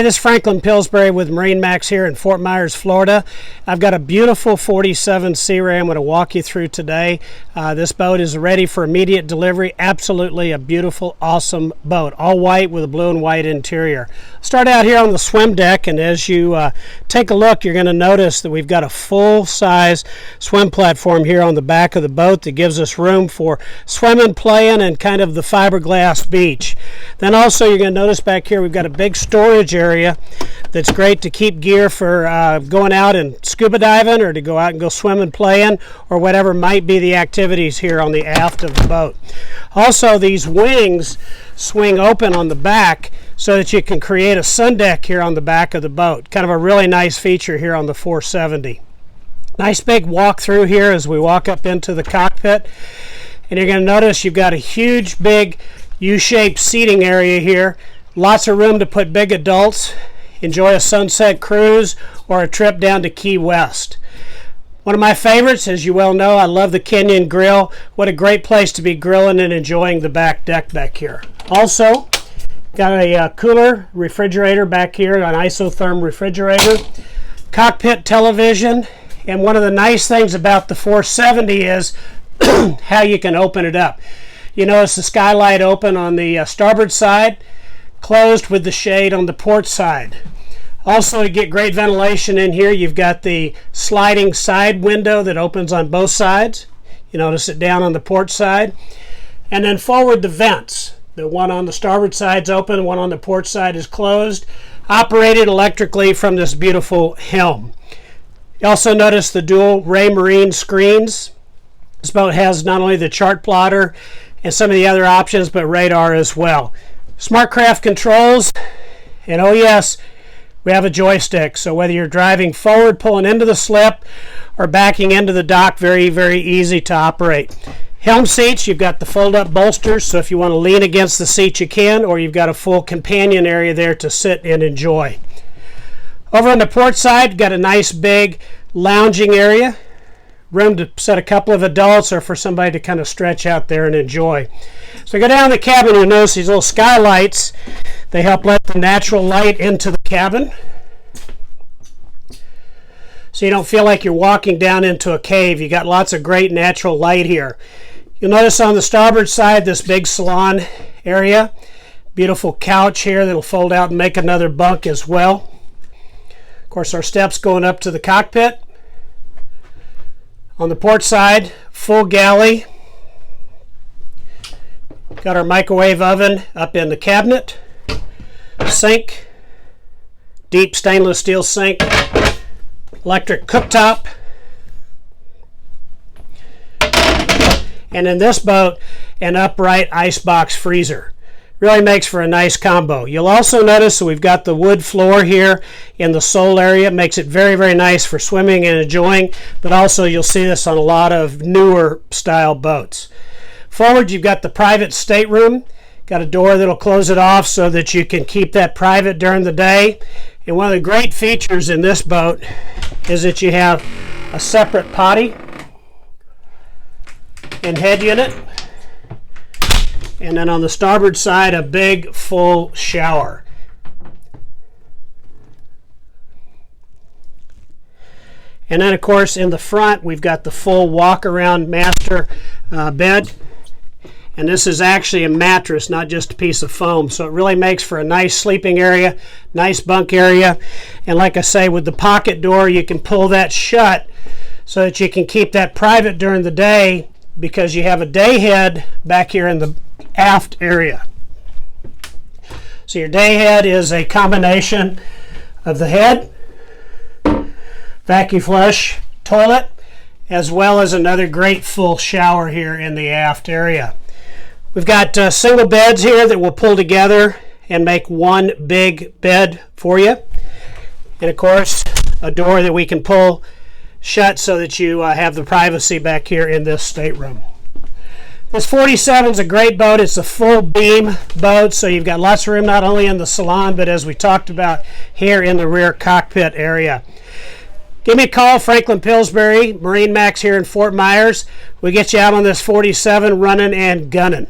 this is Franklin Pillsbury with MarineMax here in Fort Myers, Florida. I've got a beautiful 47 Sea Ray I'm going to walk you through today. This boat is ready for immediate delivery. Absolutely a beautiful, awesome boat. All white with a blue and white interior. Start out here on the swim deck, and as you take a look, you're going to notice that we've got a full-size swim platform here on the back of the boat that gives us room for swimming, playing, and kind of the fiberglass beach. Then also you're going to notice back here we've got a big storage area that's great to keep gear for going out and scuba diving, or to go out and go swimming, playing, or whatever might be the activities here on the aft of the boat. Also, these wings swing open on the back so that you can create a sun deck here on the back of the boat. Kind of a really nice feature here on the 470. Nice big walk through here as we walk up into the cockpit, and you're going to notice you've got a huge big U-shaped seating area here. Lots of room to put big adults, enjoy a sunset cruise, or a trip down to Key West. One of my favorites, as you well know, I love the Kenyon grill. What a great place to be grilling and enjoying the back deck back here. Also, got a cooler refrigerator back here, an isotherm refrigerator, cockpit television, and one of the nice things about the 470 is how you can open it up. You notice the skylight open on the starboard side, closed with the shade on the port side. Also, to get great ventilation in here, you've got the sliding side window that opens on both sides. You notice it down on the port side. And then forward, the vents. The one on the starboard side is open, the one on the port side is closed, operated electrically from this beautiful helm. You also notice the dual Raymarine screens. This boat has not only the chart plotter and some of the other options, but radar as well. Smartcraft controls, and oh yes, we have a joystick. So whether you're driving forward, pulling into the slip, or backing into the dock, very, very easy to operate. Helm seats, you've got the fold-up bolsters, so if you want to lean against the seat you can, or you've got a full companion area there to sit and enjoy. Over on the port side, you've got a nice big lounging area. Room to set a couple of adults, or for somebody to kind of stretch out there and enjoy. So go down the cabin, you'll notice these little skylights. They help let the natural light into the cabin, so you don't feel like you're walking down into a cave. You got lots of great natural light here. You'll notice on the starboard side this big salon area. Beautiful couch here that'll fold out and make another bunk as well. Of course, our steps going up to the cockpit. On the port side, full galley. Got our microwave oven up in the cabinet. Sink, deep stainless steel sink. Electric cooktop. And in this boat, an upright icebox freezer. Really makes for a nice combo. You'll also notice that we've got the wood floor here in the sole area. It makes it very, very nice for swimming and enjoying, but also you'll see this on a lot of newer style boats. Forward, you've got the private stateroom. Got a door that'll close it off so that you can keep that private during the day. And one of the great features in this boat is that you have a separate potty and head unit. And then on the starboard side, a big full shower. And then, of course, in the front, we've got the full walk-around master bed. And this is actually a mattress, not just a piece of foam. So it really makes for a nice sleeping area, nice bunk area. And like I say, with the pocket door, you can pull that shut so that you can keep that private during the day, because you have a day head back here in the aft area. So your day head is a combination of the head, vacuum flush toilet, as well as another great full shower here in the aft area. We've got single beds here that will pull together and make one big bed for you. And of course, a door that we can pull shut so that you have the privacy back here in this stateroom. This 47 is a great boat. It's a full beam boat, so you've got lots of room not only in the salon, but as we talked about here in the rear cockpit area. Give me a call, Franklin Pillsbury, MarineMax here in Fort Myers. We get you out on this 47 running and gunning.